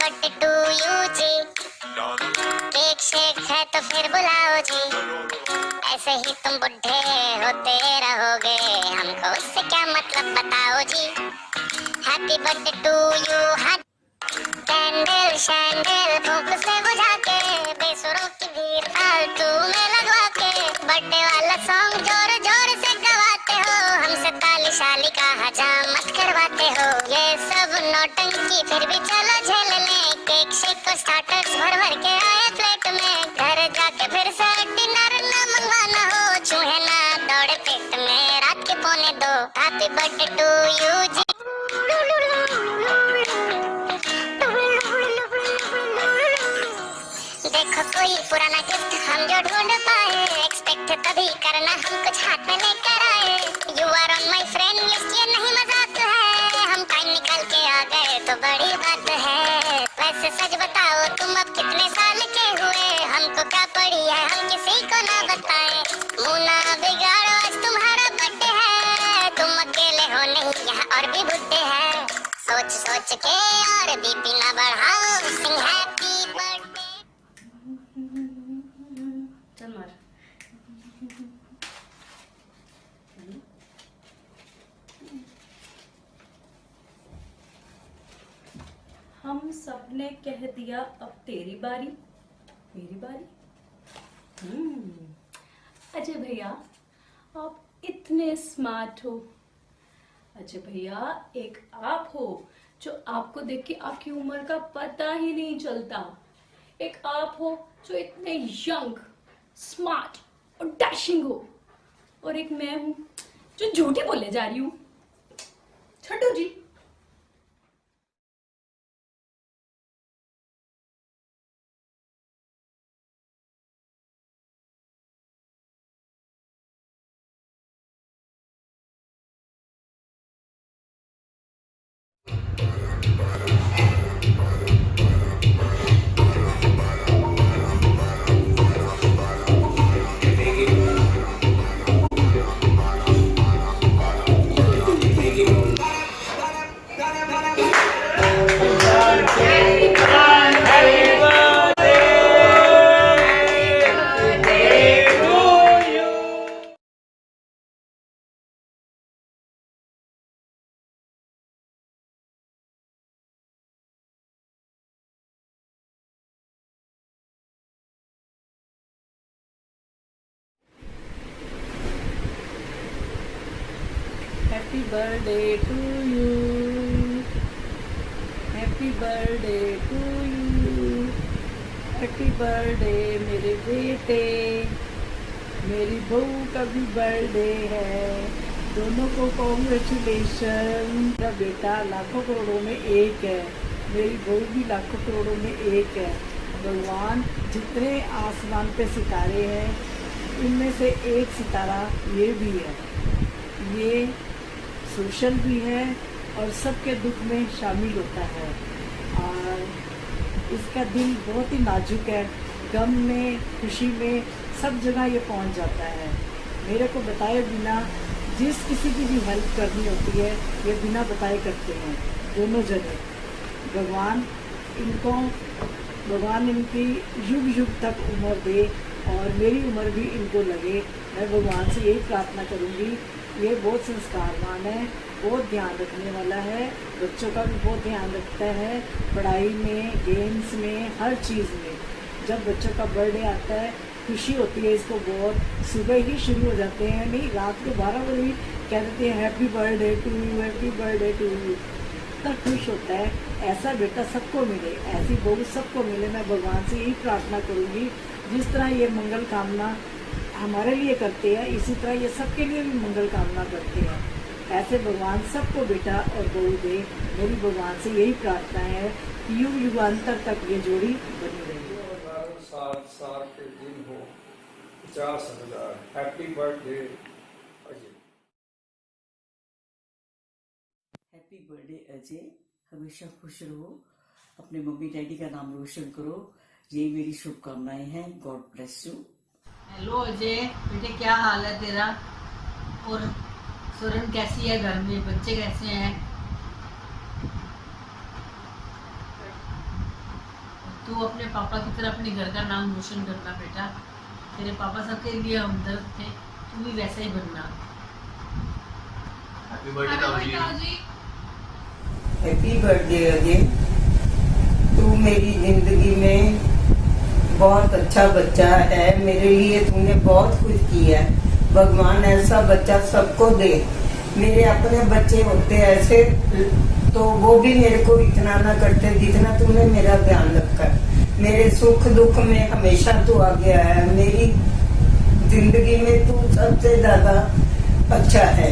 Birthday to you जी, cake shake है तो फिर बुलाओ जी, ऐसे ही तुम बुढ़े होते रहोगे, हमको उससे क्या मतलब बताओ जी। Happy birthday to you. हाँ, कैंडल शैंडल फूंक से बुझा के, बेसुरों की भीड़ फालतू में लगवा के, बर्थडे वाला सॉन्ग जोर जोर से गवाते हो, हमसे ताली शाली का हजामत करवाते हो। ये सब नौटंकी फिर भी चलो झेल ले, केक शेक को स्टार्टर्स भर भर के आए प्लेट में, घर जाके फिर से डिनर न मंगवाना हो, चूहे ना दौड़े पेट में रात के 1:45। हैप्पी बर्थडे टू यू जी। देखो कोई पुराना गिफ्ट हम जो ढूंढ पाए, एक्सपेक्ट तभी करना हम कुछ हाथ में लेकर आए, you are on my friend list, ये नहीं मजाक है, हम टाइम निकाल के आ गए तो बड़ी बात है। वैसे सच बताओ तुम अब कितने साल के हुए, हमको क्या पड़ी है हम किसी को ना बताएं, मुंह ना बिगाड़ो आज तुम्हारा बर्थडे है, तुम अकेले हो नहीं यहाँ और भी बुड्ढे हैं, सोच सोच के और बीपी ना बढ़ाओ, सिंग हैप्पी बर्थडे। चल मार। हम सबने कह दिया अब तेरी बारी मेरी बारी। अजय भैया आप इतने स्मार्ट हो। अजय भैया एक आप हो जो आपको देख के आपकी उम्र का पता ही नहीं चलता, एक आप हो जो इतने यंग स्मार्ट और डैशिंग हो, और एक मैं हूं जो झूठी बोले जा रही हूं। Chhathu ji. Happy birthday to you, happy birthday to you, happy birthday मेरे बेटे, मेरी बहू का भी बर्थडे है, दोनों को कॉन्ग्रेचुलेशन। मेरा बेटा लाखों करोड़ों में एक है, मेरी बहू भी लाखों करोड़ों में एक है। भगवान जितने आसमान पे सितारे हैं इनमें से एक सितारा ये भी है, ये सोशल भी है और सबके दुख में शामिल होता है, और इसका दिल बहुत ही नाजुक है, गम में खुशी में सब जगह ये पहुंच जाता है। मेरे को बताए बिना जिस किसी की भी हेल्प करनी होती है ये बिना बताए करते हैं दोनों जने। भगवान इनकी युग युग तक उम्र दे और मेरी उम्र भी इनको लगे। मैं भगवान से यही प्रार्थना करूँगी। ये बहुत संस्कारवान है, बहुत ध्यान रखने वाला है, बच्चों का भी बहुत ध्यान रखता है, पढ़ाई में, गेम्स में, हर चीज़ में। जब बच्चों का बर्थडे आता है खुशी होती है इसको बहुत, सुबह ही शुरू हो जाते हैं, नहीं रात को 12 बजे भी कह देते हैं happy birthday to you, happy birthday to you. इतना खुश होता है। ऐसा बेटा सबको मिले, ऐसी बहू सबको मिले। मैं भगवान से यही प्रार्थना करूँगी जिस तरह ये मंगल कामना हमारे लिए करते हैं इसी तरह ये सबके लिए भी मंगल कामना करते हैं। ऐसे भगवान सबको बेटा और बहू दे। मेरी भगवान से यही प्रार्थना है कि युग युगांतर तक ये जोड़ी बनी रहे। 7 साल के दिन हो 50,000। Happy birthday Ajay. Happy birthday Ajay, हमेशा खुश रहो, अपने मम्मी डैडी का नाम रोशन करो, यही मेरी शुभकामनाएं हैं। God bless you. Hello Ajay बेटे, क्या हाल है तेरा? और सुरन कैसी है? घर में बच्चे कैसे हैं? तू अपने पापा की तरह अपने घर का नाम रोशन करना बेटा। तेरे पापा सबके लिए हमदर्द थे, तू भी वैसा ही बनना। हैप्पी बर्थडे ताऊ जी। Happy birthday Ajay. तू मेरी जिंदगी में बहुत अच्छा बच्चा है, मेरे लिए तूने बहुत कुछ किया है। भगवान ऐसा बच्चा सबको दे। मेरे अपने बच्चे होते ऐसे तो वो भी मेरे को इतना ना करते जितना तूने मेरा ध्यान रखा। मेरे सुख दुख में हमेशा तू आगे आया है। मेरी जिंदगी में तू सबसे ज्यादा अच्छा है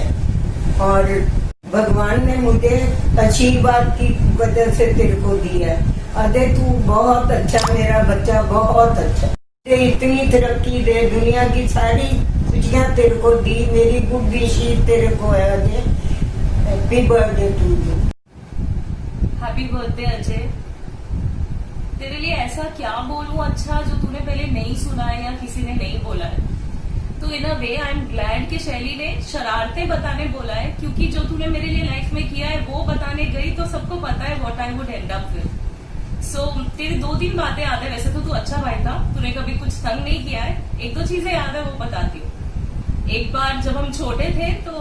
और भगवान ने मुझे आशीर्वाद की वजह से तेरे को दिया है। अरे तू बहुत अच्छा, मेरा बच्चा बहुत अच्छा। तेरे इतनी तरक्की दे, दुनिया की सारी खुशियां तेरे को दी, मेरी गुड विशेस तेरे को है Ajay. Happy birthday to you. Happy birthday Ajay. तेरे लिए ऐसा क्या बोलूं अच्छा जो तूने पहले नहीं सुना है या किसी ने नहीं बोला है। तो इन अ वे आई एम ग्लैड कि शैली ने शरारतें बताने बोला है, क्योंकि जो तूने मेरे लिए लाइफ में किया है वो बताने गई तो सबको पता है what I would end up with. So तेरी 2-3 बातें याद है। वैसे तो तू अच्छा भाई था, तूने कभी कुछ तंग नहीं किया है। 1-2 चीजें याद है वो बताती हूँ। एक बार जब हम छोटे थे तो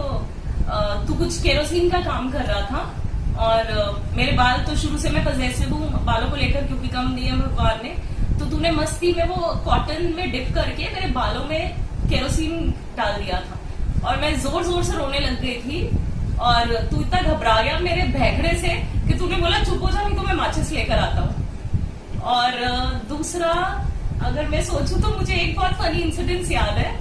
तू कुछ केरोसिन का काम कर रहा था और मेरे बाल तो शुरू से मैं पजेसिव हूँ बालों को लेकर, क्योंकि कम दिए भगवान ने। तो तूने मस्ती में वो कॉटन में डिप करके मेरे बालों में केरोसिन डाल दिया था और मैं जोर जोर से रोने लग गई थी और तू इतना घबरा गया मेरे भैंकने से कि तूने बोला चुप हो जा, नहीं तो मैं माचिस लेकर आता हूँ। और दूसरा अगर मैं सोचूं तो मुझे एक बहुत फनी इंसिडेंस याद है।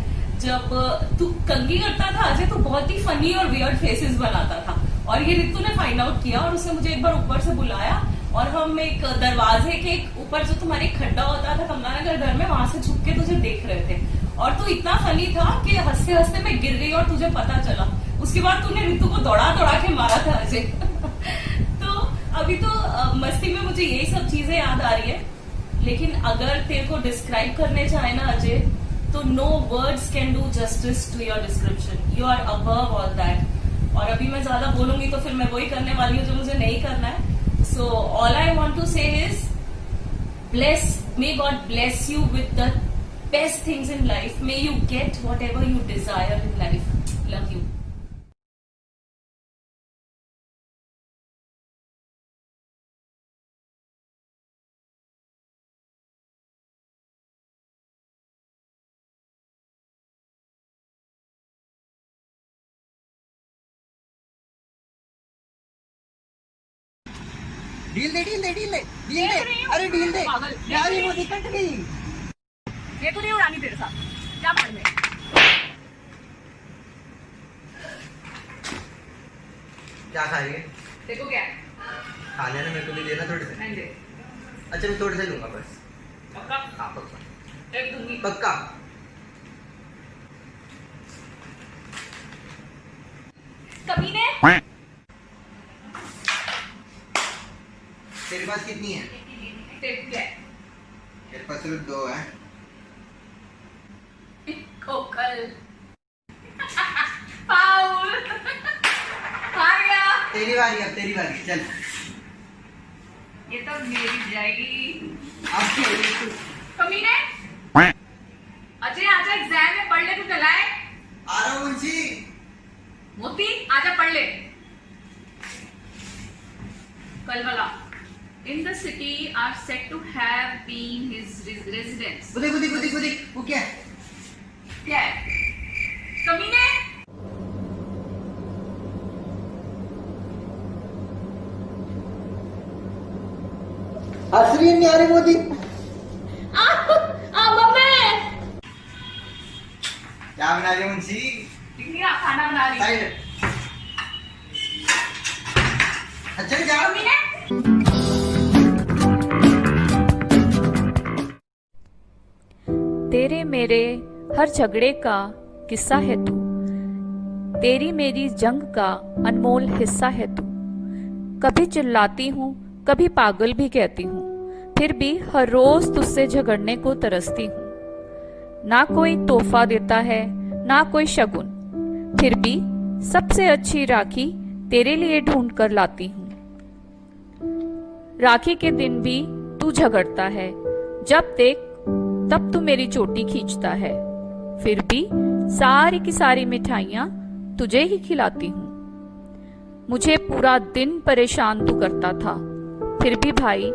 जब तू कंघी करता था अजय तो बहुत ही फनी और वियर्ड फेसेस बनाता था और ये रितु ने फाइंड आउट किया और उसने मुझे एक बार ऊपर से बुलाया और हम एक दरवाजे के ऊपर जो तुम्हारे खड्डा होता था कमलानगर घर में, वहां से छुप के तुझे देख रहे थे और तू इतना फनी था कि हंसते हंसते मैं गिर गई और तुझे पता चला। उसके बाद तूने रितु को दौड़ा दौड़ा के मारा था अजय। तो अभी तो मस्ती में मुझे यही सब चीजें याद आ रही है, लेकिन अगर तेरे को डिस्क्राइब करने चाहे ना अजय तो no words can do justice to your description. You are above all that. और अभी मैं ज्यादा बोलूंगी तो फिर मैं वही करने वाली हूँ जो मुझे नहीं करना है। So all I want to say is bless, may God bless you with the best things in life. May you get whatever you desire in life. Love you. ढील दे ढील दे ढील दे ढील दे, अरे ढील दे यार, ये वो दिक्कत गई। ये तो नहीं उड़ानी तेरे साथ, क्या पढ़ में। क्या खा रही है? देखो क्या है, खाने ने मेरे को भी देना थोड़े से। नहीं दे। अच्छा मैं थोड़े से लूंगा बस। पक्का? हाँ पक्का एक दूंगी। पक्का। कमीने। तेरे पास कितनी है? टेप क्या है? मेरे पास सिर्फ 2 है। कोकल। फाउल। आ गया। तेरी बारी, अब तेरी बारी, चल। ये तो मेरी जाएगी। अब खेल तू। कमीने। अजय आजा, एग्जाम में पढ़ ले, तू चलाए। आ रहा हूँ मुंशी। मोती आजा पढ़ ले। कल वाला। In the city are said to have been his residence. गुदी गुदी गुदी गुदी, वो क्या है? क्या है? कमीने। हंसरी नहीं आ रही मोदी। क्या बना रही मुंशी? टिंगिया खाना बना रही। साइड। अच्छा क्या? कमीने। तेरे मेरे हर झगड़े का किस्सा है तू, तेरी मेरी जंग का अनमोल हिस्सा है तू। कभी चिल्लाती हूँ, कभी पागल भी कहती हूँ, फिर भी हर रोज तुझसे झगड़ने को तरसती हूँ। ना कोई तोहफा देता है, ना कोई शगुन, फिर भी सबसे अच्छी राखी तेरे लिए ढूंढ कर लाती हूँ। राखी के दिन भी तू झगड़ता है, जब देख तब तू मेरी चोटी खींचता है, फिर भी सारी की सारी मिठाइयाँ तुझे ही खिलाती हूँ। मुझे पूरा दिन परेशान तू करता था, फिर भी भाई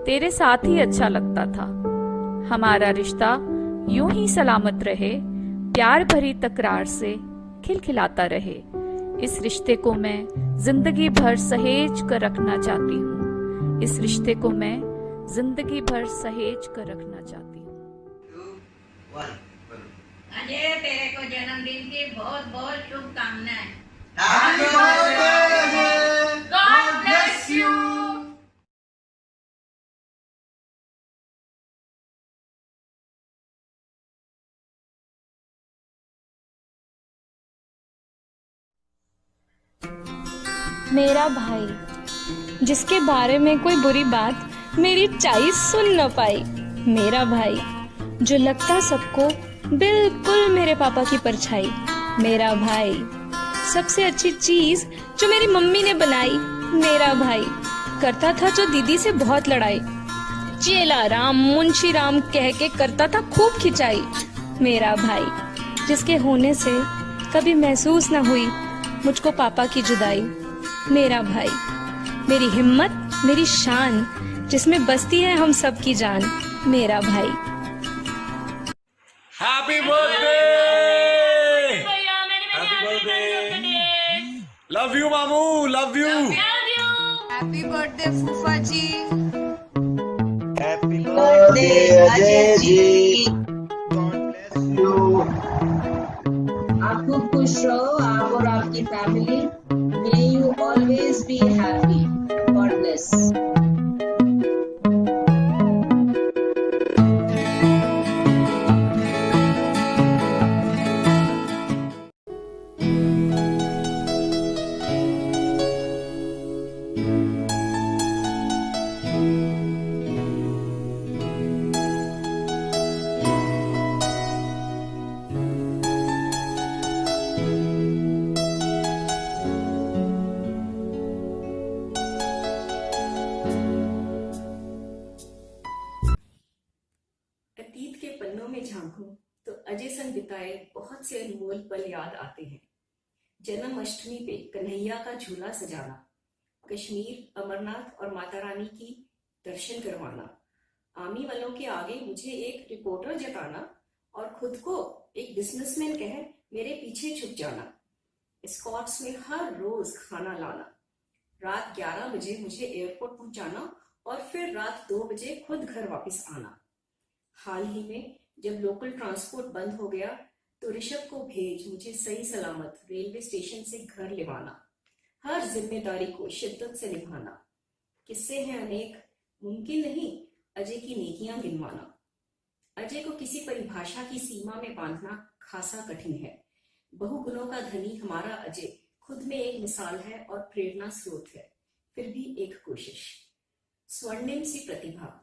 तेरे साथ ही अच्छा लगता था। हमारा रिश्ता यूं ही सलामत रहे, प्यार भरी तकरार से खिलखिलाता रहे। इस रिश्ते को मैं जिंदगी भर सहेज कर रखना चाहती हूँ। इस रिश्ते को मैं जिंदगी भर सहेज कर रखना चाहती हूँ। अजय, तेरे को जन्मदिन की बहुत बहुत शुभकामनाएं। God bless you. मेरा भाई, जिसके बारे में कोई बुरी बात मेरी चाई सुन न पाई। मेरा भाई, जो लगता सबको बिल्कुल मेरे पापा की परछाई। मेरा भाई, सबसे अच्छी चीज जो मेरी मम्मी ने बनाई। मेरा भाई, करता था जो दीदी से बहुत लड़ाई। चेला राम मुंशी राम कह के करता था खूब खिंचाई। मेरा भाई, जिसके होने से कभी महसूस न हुई मुझको पापा की जुदाई। मेरा भाई, मेरी हिम्मत मेरी शान, जिसमें बसती है हम सब की जान। मेरा भाई। Happy birthday, happy birthday, love you मामू, लव यू। हैप्पी बर्थडे फूफा जी। Happy birthday Ajay ji. God bless you. आप खूब खुश रहो, आप और आपकी family. May you always be happy. God bless. अतीत के पन्नों में झांकूं तो अजय संग बिताए बहुत से अनमोल पल याद आते हैं। जन्माष्टमी पे कन्हैया का झूला सजाना, कश्मीर, अमरनाथ और माता रानी की दर्शन करवाना, आर्मी वालों के आगे मुझे एक रिपोर्टर जताना और खुद को एक बिजनेसमैन कह मेरे पीछे छुप जाना, स्कॉट्स में हर रोज खाना लाना, रात 11 बजे मुझे एयरपोर्ट पहुंचाना और फिर रात 2 बजे खुद घर वापस आना। हाल ही में जब लोकल ट्रांसपोर्ट बंद हो गया तो ऋषभ को भेज मुझे सही सलामत रेलवे स्टेशन से घर लेवाना, हर जिम्मेदारी को शिद्दत से निभाना। किस्से हैं अनेक, मुमकिन नहीं अजय की नेकियां गिनवाना। अजय को किसी परिभाषा की सीमा में बांधना खासा कठिन है। बहुगुणों का धनी हमारा अजय खुद में एक मिसाल है और प्रेरणा स्रोत है, फिर भी एक कोशिश। स्वर्णिम सी प्रतिभा,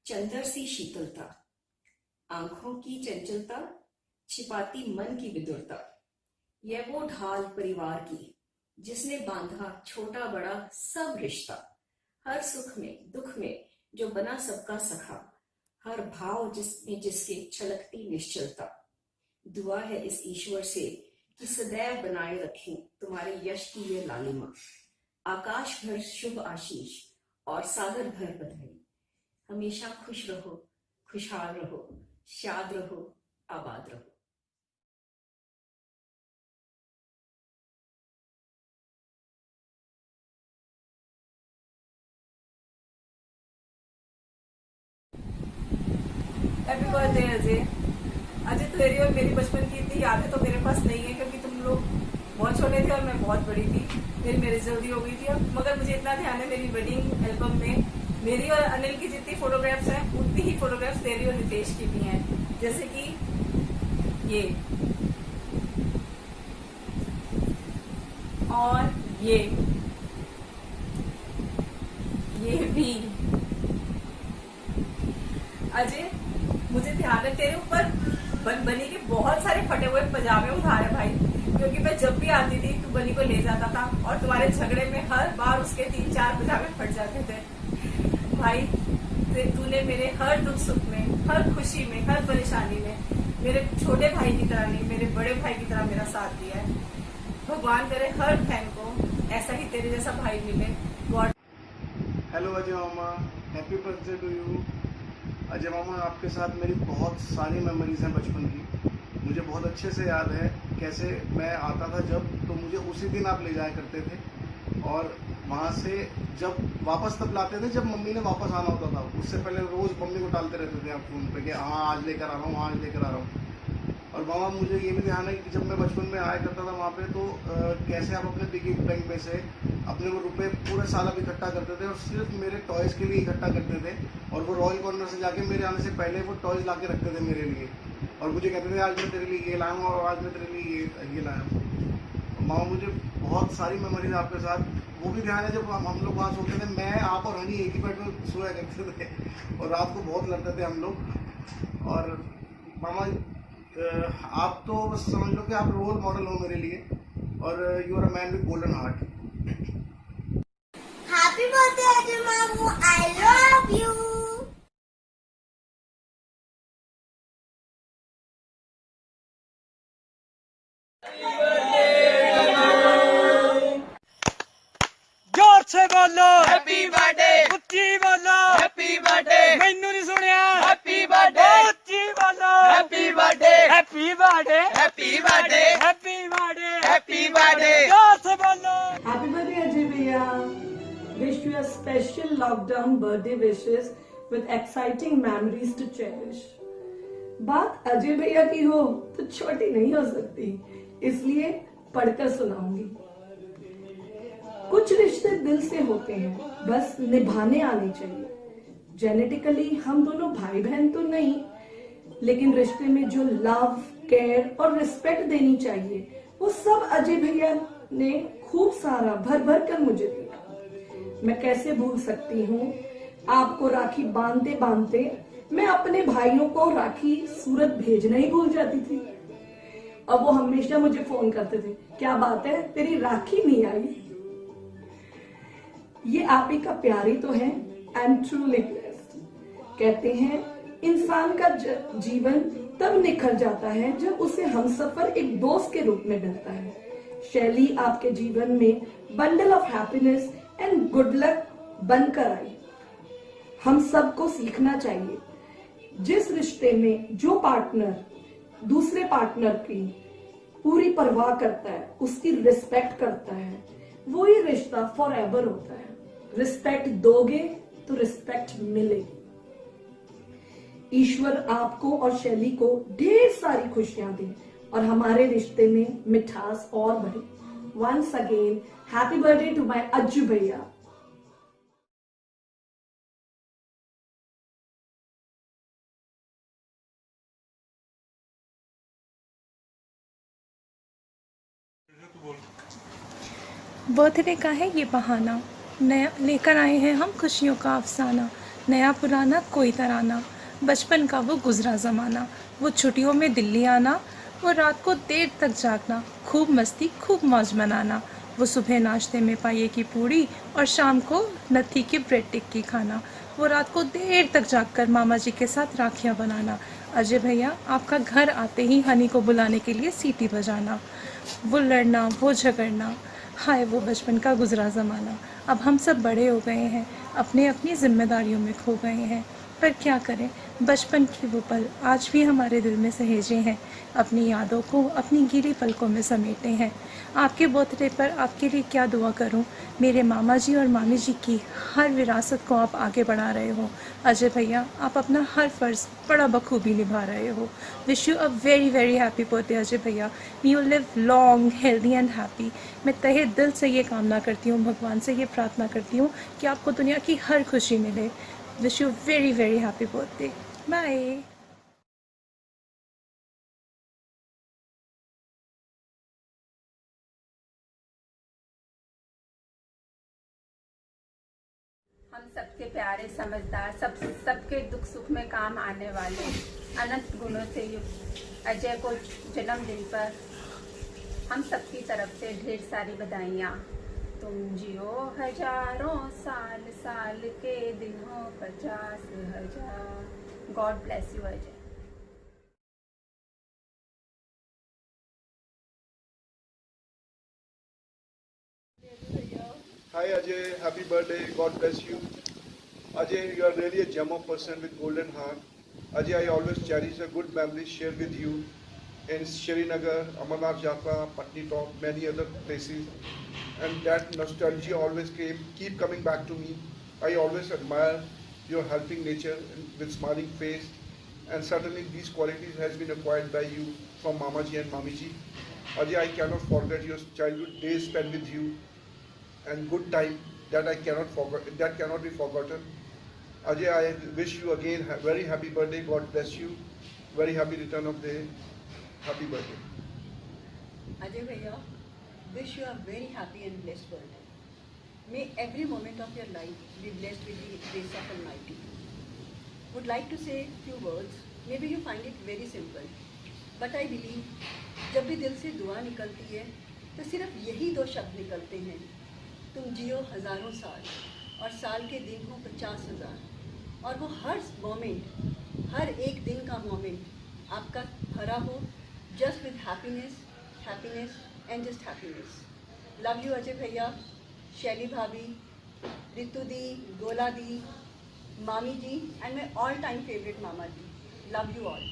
चंद्र सी शीतलता, आंखों की चंचलता, छिपाती मन की विदुरता। यह वो ढाल परिवार की जिसने बांधा छोटा बड़ा सब रिश्ता, हर सुख में दुख में जो बना सबका सखा, हर भाव जिसमें जिसके छलकती निश्चलता। दुआ है इस ईश्वर से कि सदैव बनाए रखें तुम्हारे यश की ये लालिमा। आकाश भर शुभ आशीष और सागर भर बधाई। हमेशा खुश रहो, खुशहाल रहो, शाद रहो, आबाद रहो। Happy birthday Ajay. अजय, तेरी और मेरी बचपन की इतनी यादें तो मेरे पास नहीं है, क्योंकि तुम लोग बहुत छोटे थे और मैं बहुत बड़ी थी। मेरी मैरिज जल्दी हो गई थी, मगर मुझे इतना ध्यान है मेरी वेडिंग एल्बम में मेरी और अनिल की जितनी फोटोग्राफ्स हैं उतनी ही फोटोग्राफ्स तेरी और नितेश की भी हैं। जैसे कि ये और ये भी। अजय, मुझे ध्यान है तेरे ऊपर बनी के बहुत सारे फटे हुए पजामे उधार है भाई, क्योंकि मैं जब भी आती थी तू बनी को ले जाता था और तुम्हारे झगड़े में हर बार उसके 3-4 पजामे फट जाते थे। भाई तूने मेरे हर दुख सुख में, हर खुशी में, हर परेशानी में मेरे छोटे भाई की तरह नहीं, मेरे बड़े भाई की तरह मेरा साथ दिया है। भगवान करे हर बहन को ऐसा ही तेरे जैसा भाई मिले। गॉड। हेलो अजय मामा, happy birthday to you. Ajay मामा, आपके साथ मेरी बहुत सारी मेमोरीज हैं बचपन की। मुझे बहुत अच्छे से याद है कैसे मैं आता था जब, तो मुझे उसी दिन आप ले जाया करते थे, और वहाँ से जब वापस तब लाते थे जब मम्मी ने वापस आना होता था। उससे पहले रोज़ मम्मी को टालते रहते थे आप फ़ोन पे कि हाँ आज लेकर आ रहा हूँ, आज लेकर आ रहा हूँ। और मामा मुझे ये भी ध्यान है कि जब मैं बचपन में आया करता था वहाँ पे, तो कैसे आप अपने पिगी बैंक में से अपने वो रुपए पूरे साल अब इकट्ठा करते थे और सिर्फ मेरे टॉयज़ के लिए इकट्ठा करते थे, और वो रॉयल कॉर्नर से जाके मेरे आने से पहले वो टॉयज़ ला के रखते थे मेरे लिए, और मुझे कहते थे आज मैं तेरे लिए ये लाया हूँ और आज मैं तेरे लिए ये लाया हूँ। मामा मुझे बहुत सारी मेमोरीज आपके साथ। वो भी ध्यान है जब हम लोग वहाँ सोते थे, मैं आप और हनी एक ही बेड में सोया करते थे और रात को बहुत लड़ते थे हम लोग। और मामा आप तो बस समझ लो कि आप रोल मॉडल हो मेरे लिए, और you are a man with golden heart. Happy birthday Ajay मामू, आई लव यू। जोर से बोलो हैप्पी बर्थडे, उच्ची बोलो हैप्पी बर्थडे, मैनू नहीं सुनिया हैप्पी बर्थडे, उच्ची बोलो happy birthday, happy birthday, happy birthday, happy birthday, happy birthday, जोर से बोलो। हैप्पी बर्थडे अजय भैया। Wish you a special lockdown birthday wishes with exciting memories to cherish. बात अजय भैया की हो तो छोटी नहीं हो सकती, इसलिए पढ़कर सुनाऊंगी। कुछ रिश्ते दिल से होते हैं, बस निभाने आने चाहिए। जेनेटिकली हम दोनों भाई बहन तो नहीं, लेकिन रिश्ते में जो लव, केयर और रिस्पेक्ट देनी चाहिए वो सब अजय भैया ने खूब सारा भर भर कर मुझे दिया। मैं कैसे भूल सकती हूँ आपको राखी बांधते बांधते मैं अपने भाइयों को राखी सूरत भेजना ही भूल जाती थी, और वो हमेशा मुझे फोन करते थे, क्या बात है तेरी राखी नहीं आई। ये आप ही का प्यार ही तो है। I am truly blessed. कहते हैं इंसान का जीवन तब निखर जाता है जब उसे हमसफर एक दोस्त के रूप में मिलता है। शैली आपके जीवन में bundle of happiness and good luck बनकर आई। हम सबको सीखना चाहिए, जिस रिश्ते में जो पार्टनर दूसरे पार्टनर की पूरी परवाह करता है, उसकी रिस्पेक्ट करता है, वो ही रिश्ता फॉर एवर होता है। रिस्पेक्ट दोगे तो रिस्पेक्ट मिलेगी। ईश्वर आपको और शैली को ढेर सारी खुशियां दे और हमारे रिश्ते में मिठास और बढ़े। Once again happy birthday to my Ajju भैया। बर्थडे का है ये बहाना, नया लेकर आए हैं हम खुशियों का अफसाना। नया पुराना कोई तराना, बचपन का वो गुजरा ज़माना। वो छुट्टियों में दिल्ली आना, वो रात को देर तक जागना, खूब मस्ती खूब मौज मनाना। वो सुबह नाश्ते में पाये की पूड़ी और शाम को नत्थी की ब्रेड टिक्की खाना। वो रात को देर तक जागकर मामा जी के साथ राखियाँ बनाना। अजय भैया आपका घर आते ही हनी को बुलाने के लिए सीटी बजाना। वो लड़ना, वो झगड़ना, हाय वो बचपन का गुजरा ज़माना। अब हम सब बड़े हो गए हैं, अपने अपनी जिम्मेदारियों में खो गए हैं, पर क्या करें, बचपन के वो पल आज भी हमारे दिल में सहेजे हैं, अपनी यादों को अपनी गीली पलकों में समेटे हैं। आपके बर्थडे पर आपके लिए क्या दुआ करूं, मेरे मामा जी और मामी जी की हर विरासत को आप आगे बढ़ा रहे हो। अजय भैया आप अपना हर फ़र्ज़ बड़ा बखूबी निभा रहे हो। Wish you a very very happy birthday Ajay भैया। May you live long, healthy and happy. मैं तहे दिल से ये कामना करती हूँ, भगवान से ये प्रार्थना करती हूँ कि आपको दुनिया की हर खुशी मिले। Wish you very very happy birthday. Bye. हम सबके प्यारे, समझदार, सबके दुख सुख में काम आने वाले अनंत गुणों से युक्त अजय को जन्मदिन पर हम सबकी तरफ से ढेर सारी बधाइयाँ। तुम जियो हजारों साल, साल के दिन हो 50,000। God bless you Ajay. Hi Ajay, happy birthday, God bless you. Ajay, you are really a gem of person with golden heart. Ajay, I always cherish a good memory shared with you in Srinagar, Amarnath Yatra, Patnitop, many other places. And that nostalgia always keep coming back to me. I always admire your helping nature with smiling face. And certainly these qualities has been acquired by you from Mamaji and Mamiji. Ajay, I cannot forget your childhood days spent with you. And good time that I cannot forget, that cannot be forgotten. Ajay, I wish you again very happy birthday. God bless you. Very happy return of day. Happy birthday. Ajay Bhaiya, wish you a very happy and blessed birthday. May every moment of your life be blessed with the grace of Almighty. Would like to say a few words. Maybe you find it very simple, but I believe जब भी दिल से दुआ निकलती है तो सिर्फ यही दो शब्द निकलते हैं, तुम जियो हजारों साल और साल के दिन हो 50,000। और वो हर मोमेंट, हर एक दिन का मोमेंट आपका भरा हो just with happiness, happiness and just happiness. Love you Ajay भैया, शैली भाभी, रितु दी, गोला दी, मामी जी and my all time favourite मामा जी। Love you all.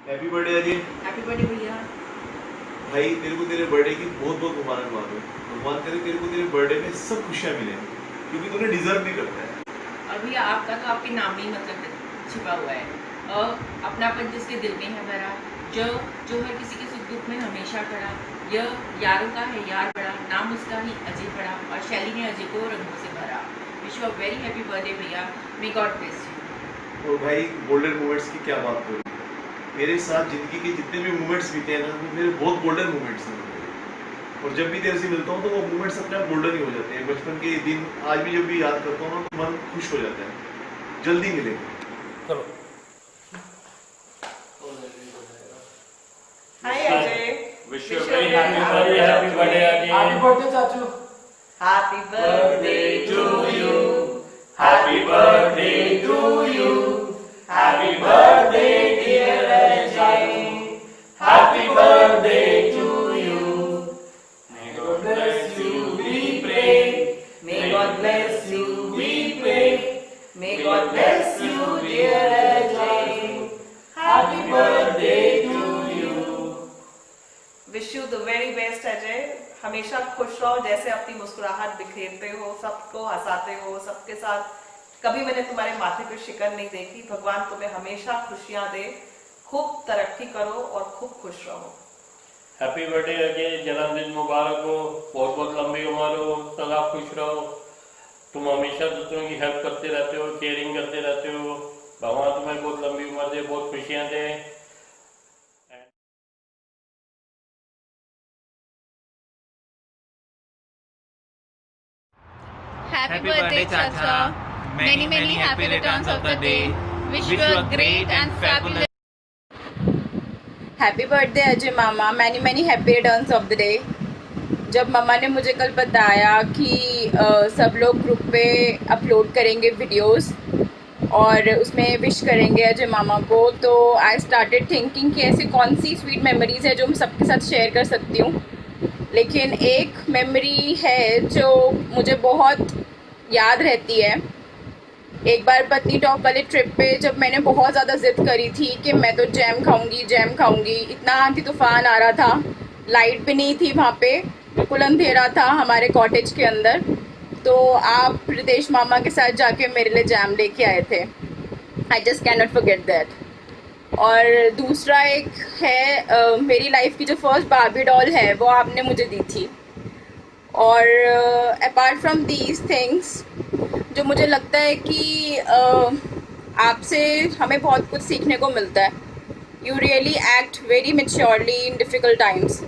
Happy birthday Ajay. Happy birthday भैया। भाई तेरे को तेरे बर्थडे की बहुत बहुत मुबारकबाद हो। भगवान करे तेरे को तेरे बर्थडे में सब खुशियाँ मिले, क्योंकि तूने डिजर्व भी करता है। और भैया आपका तो आपके नाम में ही मतलब छिपा हुआ है, और अपनापन जिसके दिल में है भरा, जो हर किसी के सुख दुख में हमेशा खड़ा, यह यारों का है यार बड़ा, नाम उसका ही अजय पड़ा, और शैली ने अजय को रंगों से भरा। Wish you a very happy birthday भैया, मे गॉड ब्लेस यू। और भाई गोल्डन मोमेंट्स की क्या बात करूँ, मेरे साथ जिंदगी के जितने भी मोमेंट्स बीते हैं ना, वो मेरे बहुत गोल्डन मोमेंट्स हैं। और जब भी तेरे से मिलता हूँ तो वो मोमेंट्स अपने आप गोल्डन ही हो जाते हैं। बचपन के दिन आज भी जब भी याद करता हूँ ना तो मन खुश हो जाता है। जल्दी मिलेंगे। चलो। Hi Ajay, wish you very happy birthday. Happy birthday Ajay. Happy birthday चाचू। Happy birthday to you, happy birthday to you, happy birthday dear Ajay, happy birthday to you. May God bless you, we pray. May God bless you, we pray. May God bless you, dear Ajay. Happy birthday to you. Wish you the very best Ajay. हमेशा खुश रहो, जैसे अपनी मुस्कुराहट बिखेरते हो, सबको हंसाते हो, सबके साथ। कभी मैंने तुम्हारे माथे पे शिकन नहीं देखी। भगवान तुम्हें हमेशा खुशियां दे, खूब तरक्की करो और खूब खुश रहो। हैप्पी बर्थडे अजय, जन्मदिन मुबारक हो, बहुत बहुत लंबी उम्र हो, सदा खुश रहो। तुम हमेशा दूसरों की हेल्प करते रहते हो, केयरिंग करते रहते हो। भगवान तुम्हें बहुत लंबी उम्र दे, बहुत खुशियां दे। Happy birthday, Chacha. Many happy returns of the day. Wish you a great and fabulous. Happy birthday Ajay mama, many happy returns of the day. जब मम्मा ने मुझे कल बताया कि सब लोग ग्रुप पे अपलोड करेंगे वीडियोस और उसमें विश करेंगे अजय मामा को, तो आई स्टार्टेड थिंकिंग कि ऐसी कौन सी स्वीट मेमोरीज है जो मैं सबके साथ शेयर कर सकती हूँ। लेकिन एक मेमोरी है जो मुझे बहुत याद रहती है। एक बार पत्नीटॉप वाले ट्रिप पे जब मैंने बहुत ज़्यादा ज़िद करी थी कि मैं तो जैम खाऊंगी, इतना आंधी तूफान आ रहा था, लाइट भी नहीं थी वहाँ पे, बिल्कुल अंधेरा था हमारे कॉटेज के अंदर, तो आप रितेश मामा के साथ जाके मेरे लिए जैम लेके आए थे। I just can not forget that. और दूसरा एक है मेरी लाइफ की जो फर्स्ट बार्बी डॉल है वो आपने मुझे दी थी। और अपार्ट फ्रॉम दीज थिंग्स, जो मुझे लगता है कि आपसे हमें बहुत कुछ सीखने को मिलता है। You really act very maturely in difficult times.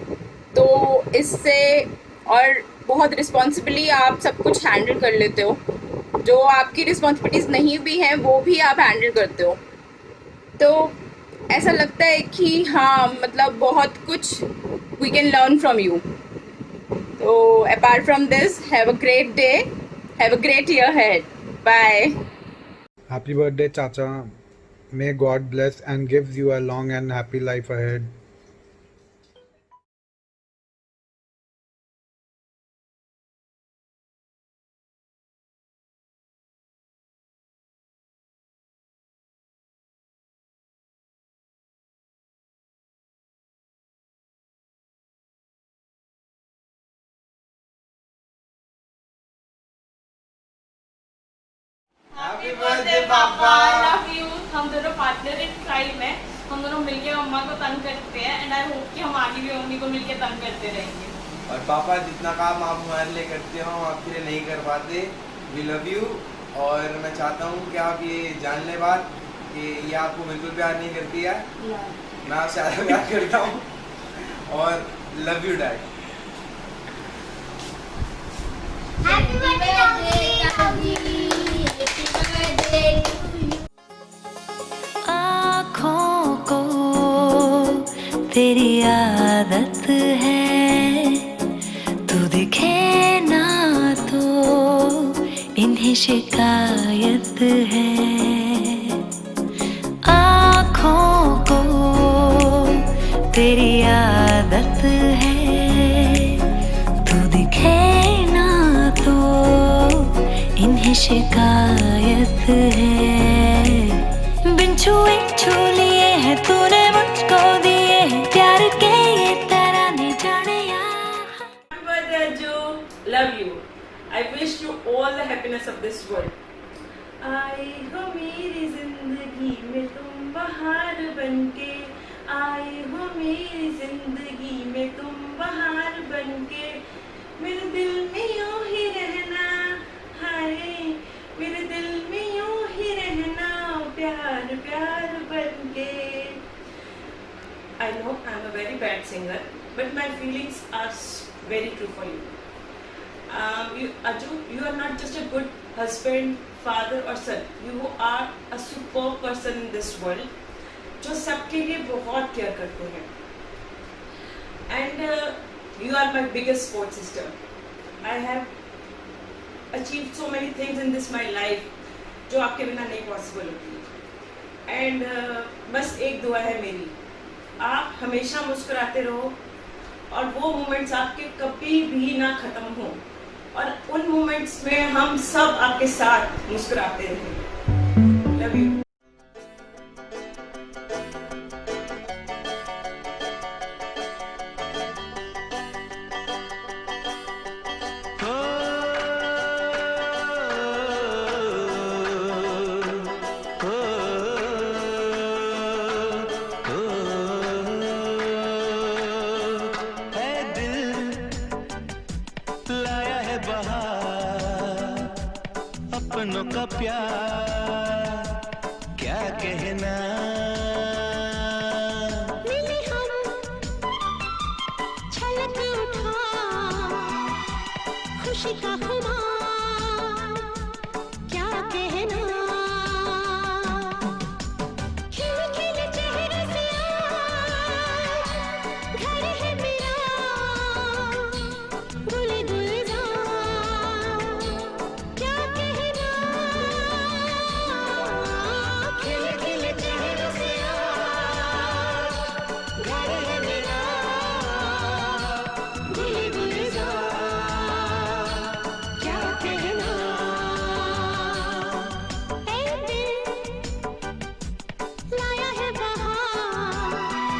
तो इससे और बहुत रिस्पॉन्सिबली आप सब कुछ हैंडल कर लेते हो, जो आपकी रिस्पॉन्सिबिलिटीज़ नहीं भी हैं वो भी आप हैंडल करते हो। तो ऐसा लगता है कि हाँ मतलब बहुत कुछ we can learn from you. तो apart from this, have a great day, have a great year ahead, bye. Happy birthday, Chacha. May God bless and gives you a long and happy life ahead. Happy birthday पापा, love you. हम दोनों partner in crime है, हम दोनों मिलके मम्मा को तंग करते हैं एंड आई होप कि हम आगे भी मम्मी को मिलके तंग करते रहेंगे। और पापा जितना काम आप हमारे लिए करते हो हम आपके लिए नहीं कर पाते। We love you. और मैं चाहता हूँ कि आप ये जान लें बात कि ये आपको बिल्कुल प्यार नहीं करती है, मैं आपसे ज़्यादा प्यार करता हूँ। और love you dad. Happy birthday. आँखों को तेरी आदत है, तू दिखे ना तो इन्हें शिकायत है। आँखों को तेरी आदत है, तू दिखे ना तो इन्हें शिकायत है। बिन छुए छू लिए हैं तूने मुझको दिए हैं प्यार के ये तराने जाने Happy birthday Ajju, love you. I wish you all the happiness of this world. आई हो मेरी जिंदगी में तुम बहार बनके, आई हो मेरी जिंदगी में तुम बहार बनके, मेरे दिल में यूं ही रहना, हाय मेरे दिल में यूं ही रहना, प्यार प्यार बनके। I know I'm a very bad singer, but my feelings are very true for you. Ajju, you are not just a good husband, father or son. You are a superb person in this world, जो सबके लिए बहुत care करते हैं. And you are my biggest support system. I have achieved so many things in this my life, जो आपके बिना नहीं पॉसिबल होती. एंड बस एक दुआ है मेरी, आप हमेशा मुस्कुराते रहो और वो मोमेंट्स आपके कभी भी ना ख़त्म हो, और उन मोमेंट्स में हम सब आपके साथ मुस्कुराते रहें. Love you. अपनों का प्यार क्या कहना, मिले हम छलक उठा खुशी का खुमार क्या कहना, खिल खिल चेहरे से आज घर है मेरा गुल गुलजार क्या कहना, खिल खिल चेहरे से आज घर है मेरा गुल गुलजार क्या कहना, ऐ दिल लाया है बहार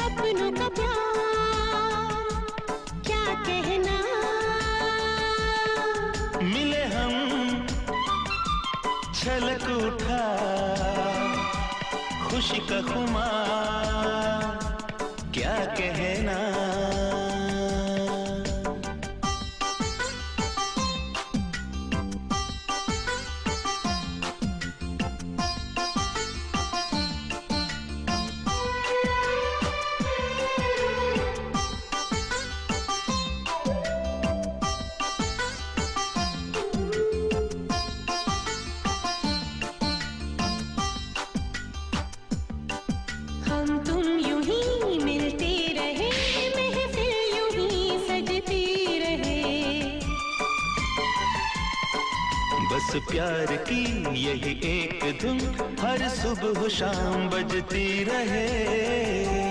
अपनों का प्यार क्या कहना, मिले हम छलक उठा खुशी का खुमार क्या कहना, बस प्यार की यही एक धुन हर सुबह शाम बजती रहे।